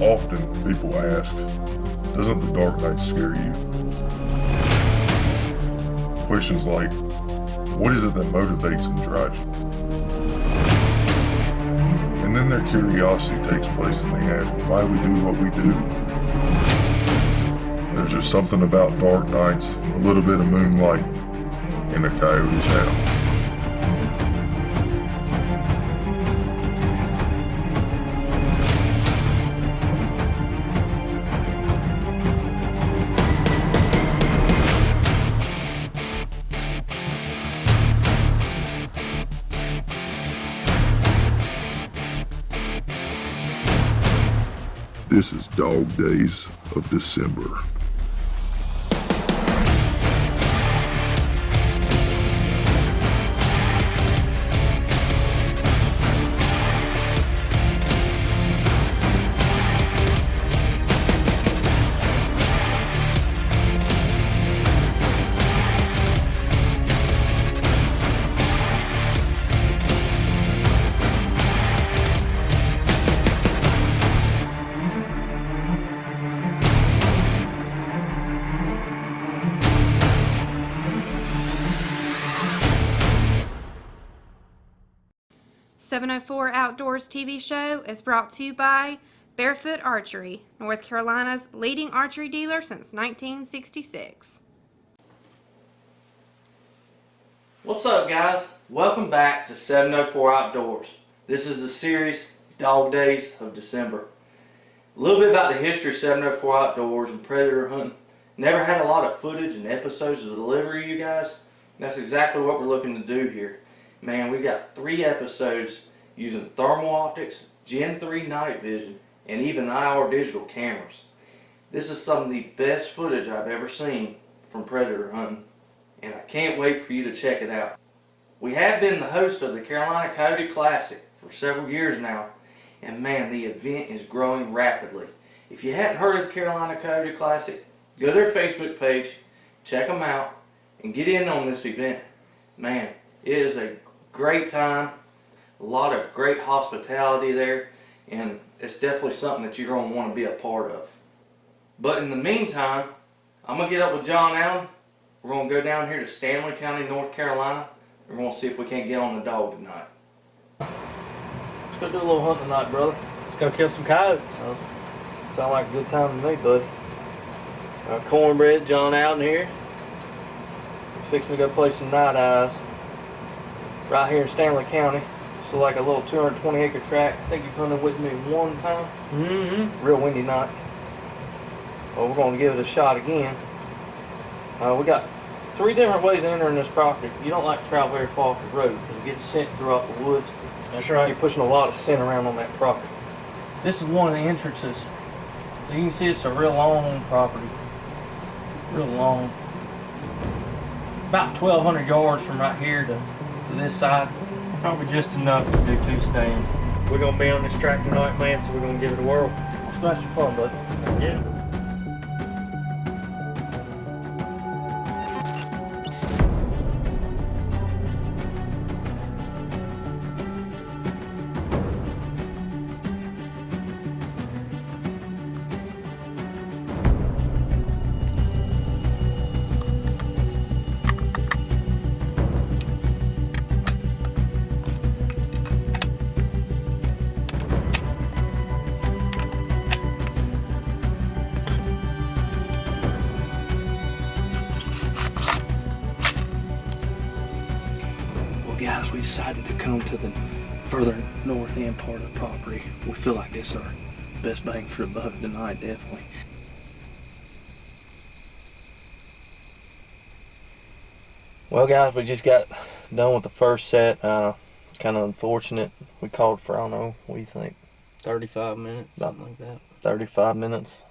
Often people ask, doesn't the dark night scare you? Questions like, what is it that motivates and drives you? And then their curiosity takes place and they ask why we do what we do. There's just something about dark nights, a little bit of moonlight, and a coyote's howl. This is Dog Days of December. .704 Outdoors TV show is brought to you by Barefoot Archery, North Carolina's leading archery dealer since 1966. What's up, guys? Welcome back to 704 Outdoors. This is the series Dog Days of December. A little bit about the history of 704 Outdoors and predator hunting. Never had a lot of footage and episodes to deliver you guys. That's exactly what we're looking to do here. Man, we got 3 episodes using thermal optics, Gen 3 night vision, and even IR digital cameras. This is some of the best footage I've ever seen from predator hunting, and I can't wait for you to check it out. We have been the host of the Carolina Coyote Classic for several years now, and man, the event is growing rapidly. If you hadn't heard of the Carolina Coyote Classic, go to their Facebook page, check them out, and get in on this event. Man, it is a great time, a lot of great hospitality there, and it's definitely something that you're going to want to be a part of. But in the meantime, I'm going to get up with John Allen. We're going to go down here to Stanley County, North Carolina, and we're going to see if we can't get on the dog tonight. Let's go do a little hunting tonight, brother. Let's go kill some coyotes. Sound like a good time to me, buddy. Cornbread, John Allen here. We're fixing to go play some night eyes right here in Stanley County. It's like a little 220-acre tract. I think you've hunted with me one time. Real windy night. Well, we're going to give it a shot again. We got 3 different ways of entering this property. You don't like to travel very far off the road because it gets scent throughout the woods. That's right. You're pushing a lot of scent around on that property. This is one of the entrances. So you can see it's a real long property. Real long. About 1,200 yards from right here to this side. Probably just enough to do 2 stands. We're going to be on this track tonight, man, so we're going to give it a whirl. Let's go have some fun, bud. Let's get it. Guys, we decided to come to the further north end part of the property. We feel like this is our best bang for the buck tonight, definitely. Well, guys, we just got done with the first set. Kind of unfortunate. We called Frono. What do you think? 35 minutes, something like that. 35 minutes.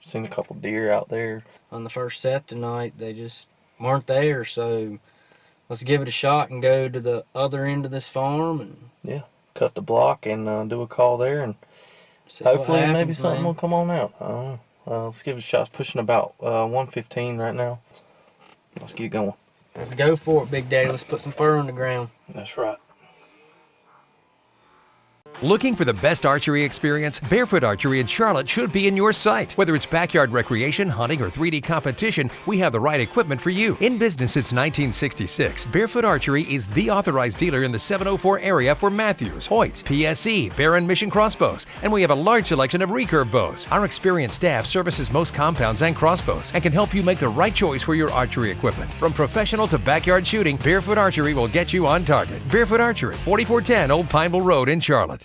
Seen a couple deer out there. On the first set tonight, they just weren't there, so let's give it a shot and go to the other end of this farm and yeah, cut the block and do a call there, and hopefully happens, maybe something will come on out. I don't know. Let's give it a shot. It's pushing about 115 right now. Let's get going. Let's go for it, Big Daddy. Let's put some fur on the ground. That's right. Looking for the best archery experience? Barefoot Archery in Charlotte should be in your sight. Whether it's backyard recreation, hunting, or 3D competition, we have the right equipment for you. In business since 1966, Barefoot Archery is the authorized dealer in the 704 area for Matthews, Hoyt, PSE, Barron Mission crossbows, and we have a large selection of recurve bows. Our experienced staff services most compounds and crossbows and can help you make the right choice for your archery equipment. From professional to backyard shooting, Barefoot Archery will get you on target. Barefoot Archery, 4410 Old Pineville Road in Charlotte.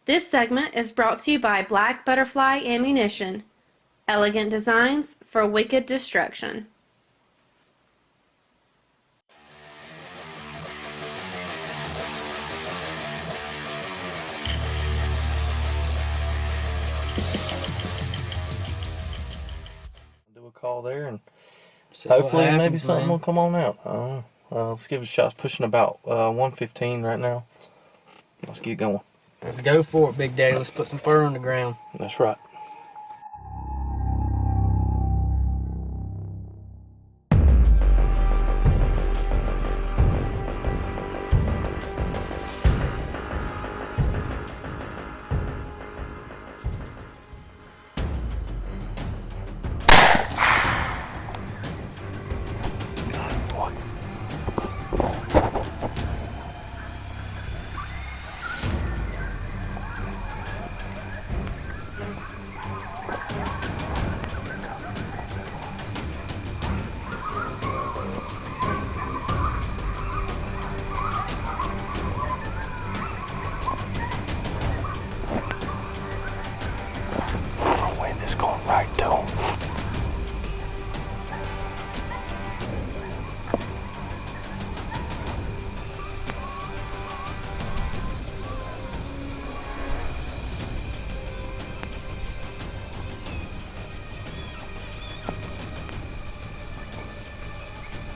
This segment is brought to you by Black Butterfly Ammunition. Elegant designs for wicked destruction. Do a call there and See what hopefully maybe happens, something man. will come on out. I don't know. Let's give it a shot. It's pushing about 115 right now. Let's get going. Let's go for it, Big Daddy. Let's put some fur on the ground. That's right.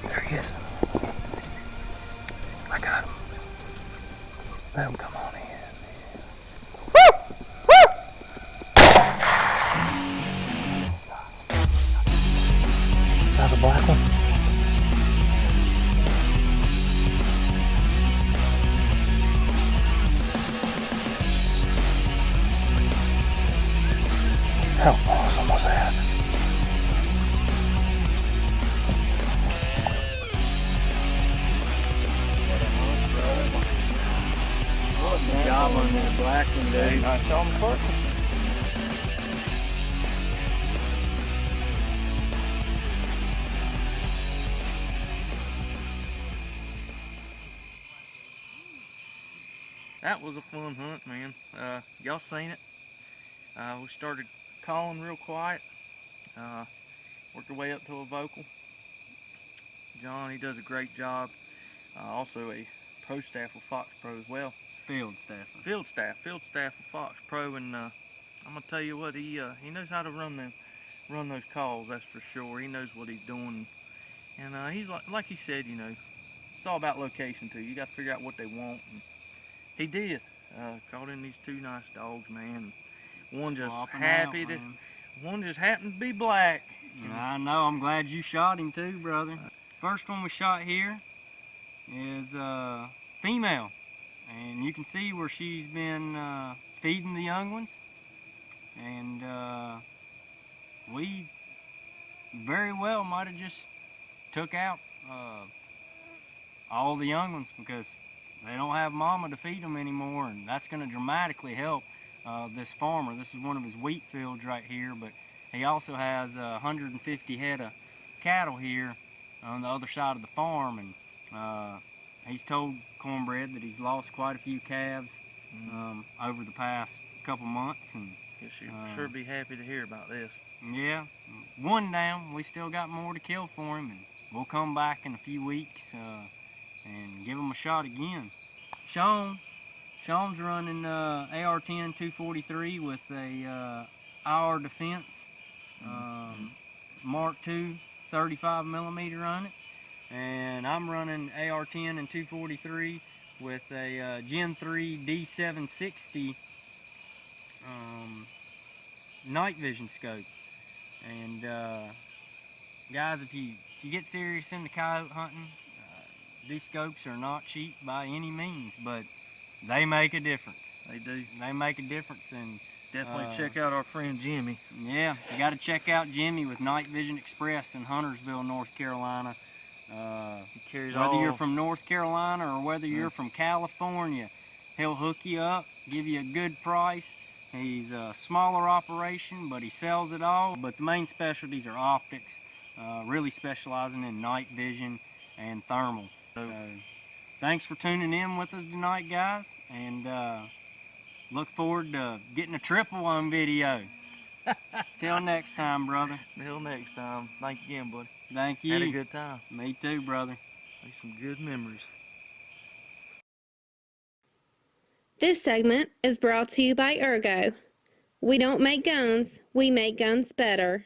There he is. I got him. Let him come on in. That's a black one. How awesome was that? Good job on that black one, dude. Nice on the purple. That was a fun hunt, man. Y'all seen it. We started calling real quiet. Worked our way up to a vocal. John, he does a great job. Also a pro staff with Fox Pro as well. Field staff. Field staff with Fox Pro, and I'm gonna tell you what, he knows how to run those calls. That's for sure. He knows what he's doing, and he's like he said, you know, it's all about location too. You got to figure out what they want. And he did. Caught in these two nice dogs, man. One just one just happened to be black. I know. I'm glad you shot him too, brother. First one we shot here is female, and you can see where she's been feeding the young ones, and we very well might have just took out all the young ones because they don't have mama to feed them anymore, and that's going to dramatically help this farmer. This is one of his wheat fields right here, but he also has 150 head of cattle here on the other side of the farm, and he's told Cornbread that he's lost quite a few calves over the past couple months, and Guess you'll sure be happy to hear about this. yeah, one down. We still got more to kill for him, and we'll come back in a few weeks and give him a shot again. Sean Sean's running AR-10 243 with a IR defense, Mark II 35 millimeter on it, and I'm running AR-10 and 243 with a Gen 3 D760 night vision scope. And guys, if you get serious into coyote hunting, these scopes are not cheap by any means, but they make a difference. They do. They make a difference, and Definitely check out our friend Jimmy. yeah, you got to check out Jimmy with Night Vision Express in Huntersville, North Carolina. He carries Whether all... you're from North Carolina or whether you're from California, he'll hook you up, give you a good price. He's a smaller operation, but he sells it all. But the main specialties are optics, really specializing in night vision and thermal. So thanks for tuning in with us tonight, guys, and look forward to getting a triple on video. Till next time, brother. Until next time. Thank you again, buddy. Thank you. Had a good time. Me too, brother. Make some good memories. This segment is brought to you by Ergo. We don't make guns, we make guns better.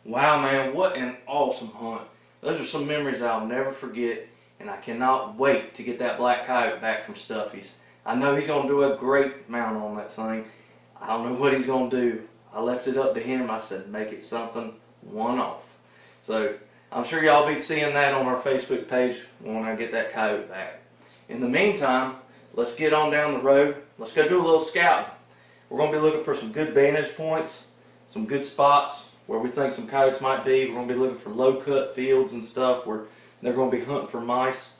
Wow, man, what an awesome hunt. Those are some memories I'll never forget, and I cannot wait to get that black coyote back from Stuffy's. I know he's going to do a great mount on that thing. I don't know what he's going to do. I left it up to him. I said, make it something one-off. So I'm sure y'all be seeing that on our Facebook page when I get that coyote back. In the meantime, let's get on down the road. Let's go do a little scouting. We're going to be looking for some good vantage points, some good spots where we think some coyotes might be. We're going to be looking for low-cut fields and stuff where they're going to be hunting for mice.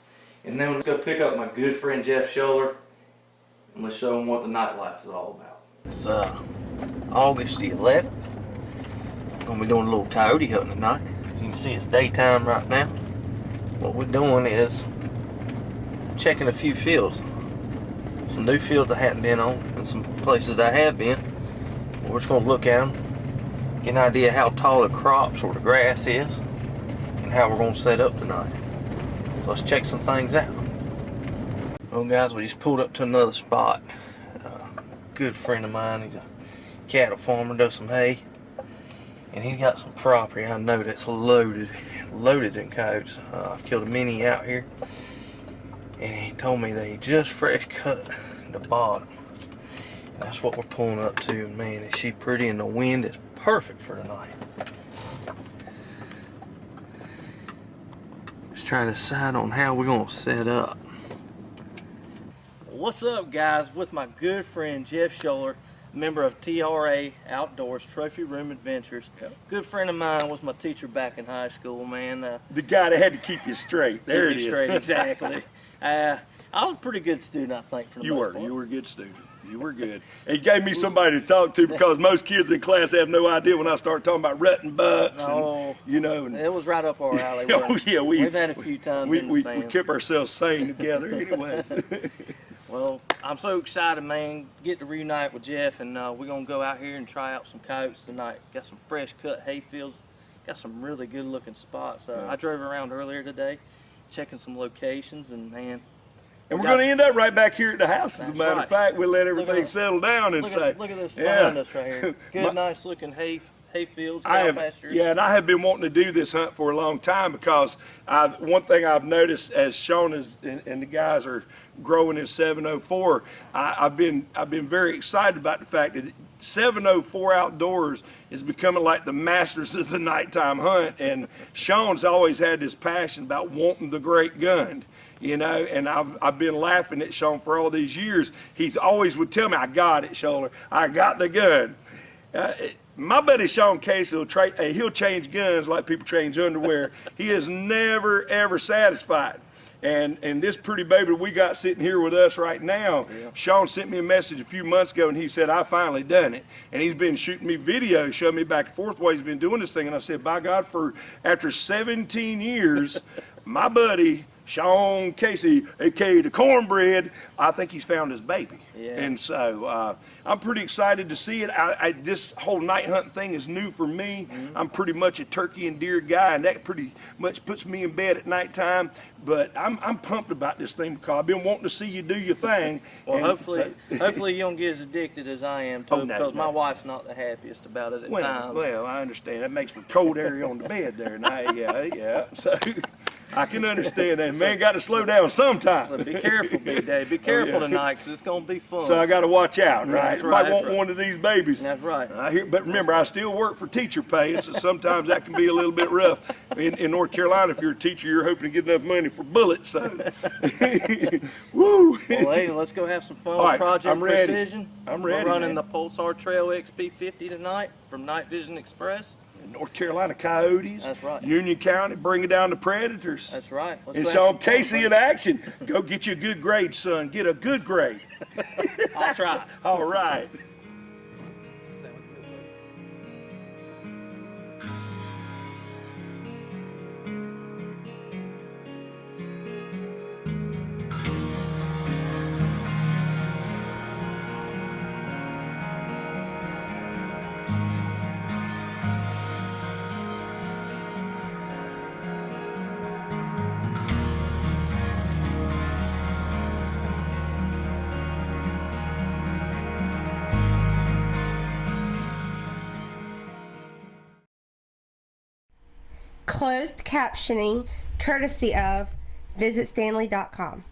And then let's go pick up my good friend Jeff Scholler and let's show him what the nightlife is all about. It's August the 11th. We're going to be doing a little coyote hunting tonight. You can see it's daytime right now. What we're doing is checking a few fields. Some new fields I hadn't been on and some places that I have been. We're just going to look at them, get an idea how tall the crops or the grass is, and how we're going to set up tonight. So let's check some things out. Well guys, we just pulled up to another spot. A good friend of mine, he's a cattle farmer, does some hay, and he's got some property I know that's loaded in coyotes. I've killed a mini out here, and he told me that he just fresh cut the bottom. And that's what we're pulling up to, and man, is she pretty, and the wind is perfect for tonight. Just trying to decide on how we're gonna set up. What's up, guys? With my good friend Jeff Scholler, member of TRA Outdoors Trophy Room Adventures. Yep. Good friend of mine, was my teacher back in high school, man. The guy that had to keep you straight. There it Keep is. me straight, exactly. I was a pretty good student, I think, for the You most were. part. You were a good student. You were good. And you gave me somebody to talk to, because most kids in class have no idea when I start talking about rutting bucks Oh, and, you know. And, it was right up our alley. oh yeah, We've had a few times in the we stands. kept ourselves sane together anyways. Well, I'm so excited, man. Get to reunite with Jeff, and we're going to go out here and try out some coyotes tonight. Got some fresh cut hay fields. Got some really good looking spots. I drove around earlier today, checking some locations, and man. And we're going to end up right back here at the house, as a That's matter right. of fact. We'll let Look everything at- settle down and say. Look at this yeah. behind us right here. Good, My- nice looking hay fields, cow pastures. Yeah, and I have been wanting to do this hunt for a long time because one thing I've noticed as Sean is, and the guys are growing in 704, I've been very excited about the fact that 704 Outdoors is becoming like the masters of the nighttime hunt, and Sean's always had this passion about wanting the great gun. You know, and I've been laughing at Sean for all these years. He's always would tell me, I got it, Shoulder. I got the gun. My buddy Sean Casey he'll change guns like people change underwear. He is never, ever satisfied. And this pretty baby that we got sitting here with us right now, Sean sent me a message a few months ago, and he said, I finally done it. And he's been shooting me videos, showing me back and forth why he's been doing this thing. And I said, by God, after 17 years, my buddy Sean Casey, aka the Cornbread, I think he's found his baby. Yeah. And so I'm pretty excited to see it. This whole night hunting thing is new for me. I'm pretty much a turkey and deer guy, and that pretty much puts me in bed at nighttime. But I'm pumped about this thing because I've been wanting to see you do your thing. Well, And hopefully you don't get as addicted as I am to Oh, it, no, because no. my wife's not the happiest about it at times. Well, I understand. That makes for cold area on the bed there. And yeah. So I can understand that. Man, got to slow down sometime. So be careful, Big Dave. Be careful tonight, because it's going to be fun. So I got to watch out, right? That's right, Might that's want right. one of these babies. That's right. But remember, I still work for teacher pay, so sometimes that can be a little bit rough. In North Carolina, if you're a teacher, you're hoping to get enough money for bullets. So, woo! Well, hey, let's go have some fun All with right, Project I'm ready. Precision. I'm ready, We're running man. the Pulsar Trail XP50 tonight from Night Vision Express. North Carolina Coyotes. That's right. Union County, bringing down the Predators. That's right. Let's And go have Sean some fun, Casey buddy. in action. Go get you a good grade, son. Get a good grade. I'll try. All right. Closed captioning courtesy of visitstanley.com.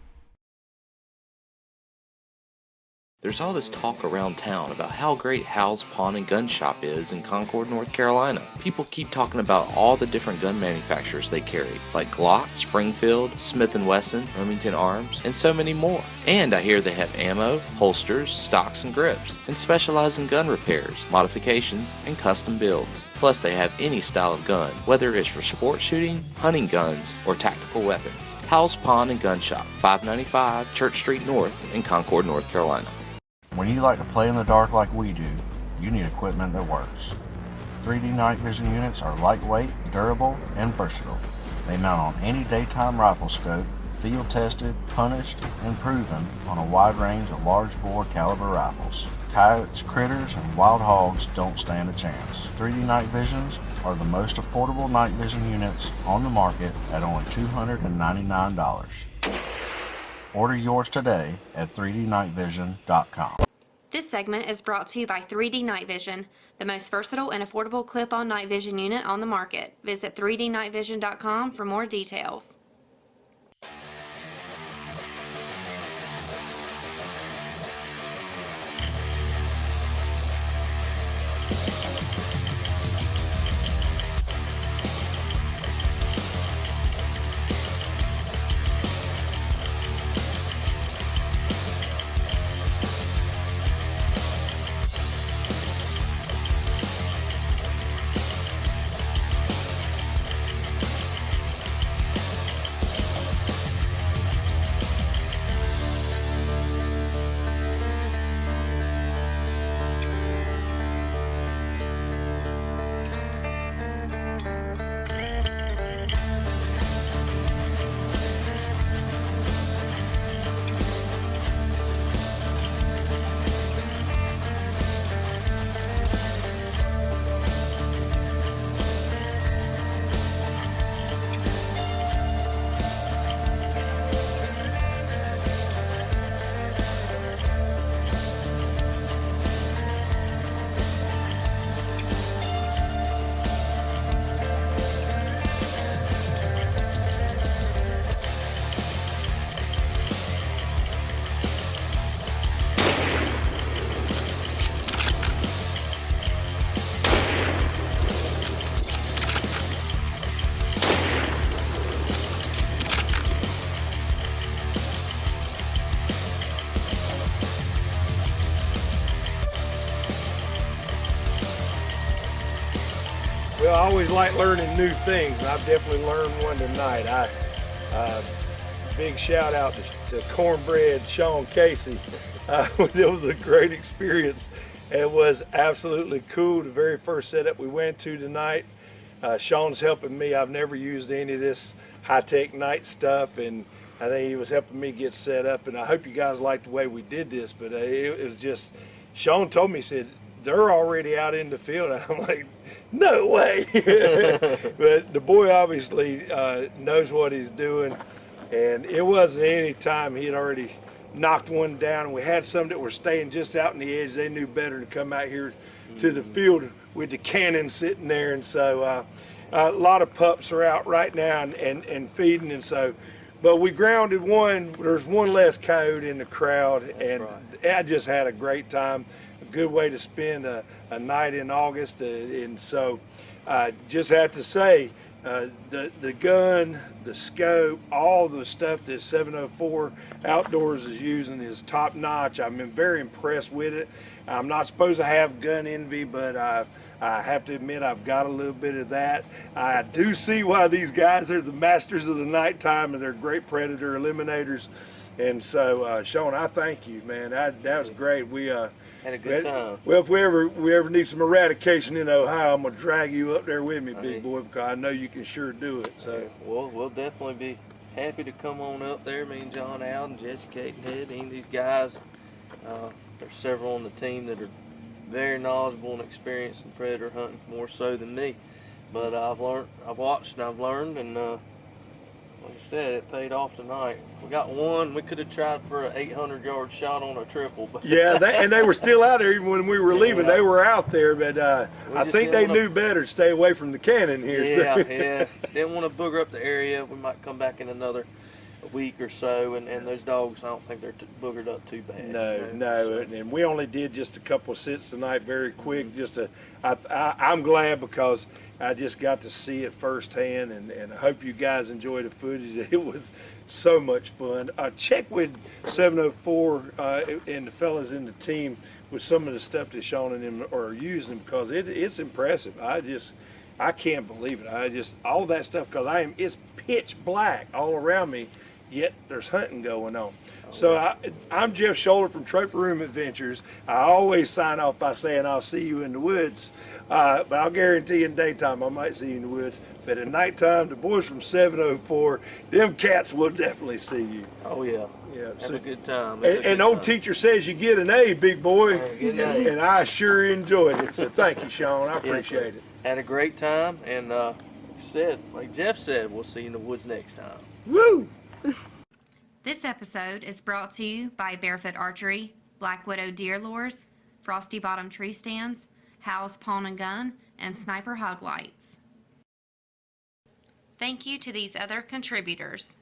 There's all this talk around town about how great Hal's Pawn and Gun Shop is in Concord, North Carolina. People keep talking about all the different gun manufacturers they carry, like Glock, Springfield, Smith & Wesson, Remington Arms, and so many more. And I hear they have ammo, holsters, stocks, and grips, and specialize in gun repairs, modifications, and custom builds. Plus, they have any style of gun, whether it's for sport shooting, hunting guns, or tactical weapons. Hal's Pawn and Gun Shop, 595 Church Street North in Concord, North Carolina. When you like to play in the dark like we do, you need equipment that works. 3D night vision units are lightweight, durable, and versatile. They mount on any daytime rifle scope, field tested, punished, and proven on a wide range of large bore caliber rifles. Coyotes, critters, and wild hogs don't stand a chance. 3D night visions are the most affordable night vision units on the market at only $299. Order yours today at 3dnightvision.com. This segment is brought to you by 3D Night Vision, the most versatile and affordable clip-on night vision unit on the market. Visit 3dnightvision.com for more details. Well, I always like learning new things, and I've definitely learned one tonight. Big shout out to Cornbread Sean Casey. It was a great experience. It was absolutely cool. The very first setup we went to tonight, Sean's helping me. I've never used any of this high-tech night stuff, and I think he was helping me get set up. And I hope you guys liked the way we did this, but it was just, Sean told me, he said, they're already out in the field. I'm like, no way. But the boy obviously knows what he's doing, and it wasn't any time he had already knocked one down, and we had some that were staying just out in the edge. They knew better to come out here to the field with the cannon sitting there, and so a lot of pups are out right now and feeding, and so, but we grounded one. There's one less coyote in the crowd, and I just had a great time. A good way to spend a night in August, and so just have to say, the gun, the scope, all the stuff that 704 Outdoors is using is top notch. I've been very impressed with it. I'm not supposed to have gun envy, but I have to admit I've got a little bit of that. I do see why these guys are the masters of the nighttime, and they're great predator eliminators. And so, Sean, I thank you, man. That was great. We had a good time. Well, if we ever need some eradication in Ohio, I'm gonna drag you up there with me, big boy, because I know you can sure do it. So, we'll definitely be happy to come on up there. Me and John Allen, Jesse Catenhead, any of these guys. There's several on the team that are very knowledgeable and experienced in predator hunting, more so than me. But I've watched and I've learned, and like I said, it paid off tonight. We got one. We could have tried for an 800-yard shot on a triple. But yeah, and they were still out there even when we were leaving. They were out there, but I think they knew better to stay away from the cannon here. Yeah, so. yeah. Didn't want to booger up the area. We might come back in another week or so, and those dogs, I don't think they're boogered up too bad. No, and we only did just a couple of sits tonight, very quick. I'm glad because I just got to see it firsthand, and I hope you guys enjoy the footage. It was so much fun. Check with 704 and the fellas in the team with some of the stuff that Sean and them are using, because it's impressive. I can't believe it. All that stuff, because it's pitch black all around me, yet there's hunting going on. So I'm Jeff Scholler from Trophy Room Adventures. I always sign off by saying I'll see you in the woods, but I'll guarantee in daytime I might see you in the woods. But at nighttime, the boys from 704, them cats will definitely see you. Oh yeah. Yeah. Have a good time. And old teacher says you get an A, big boy, and I sure enjoyed it. So thank you, Sean. I appreciate it. Had a great time, and like Jeff said, we'll see you in the woods next time. Woo! This episode is brought to you by Barefoot Archery, Black Widow Deer Lures, Frosty Bottom Tree Stands, Howell's Pawn and Gun, and Sniper Hog Lights. Thank you to these other contributors.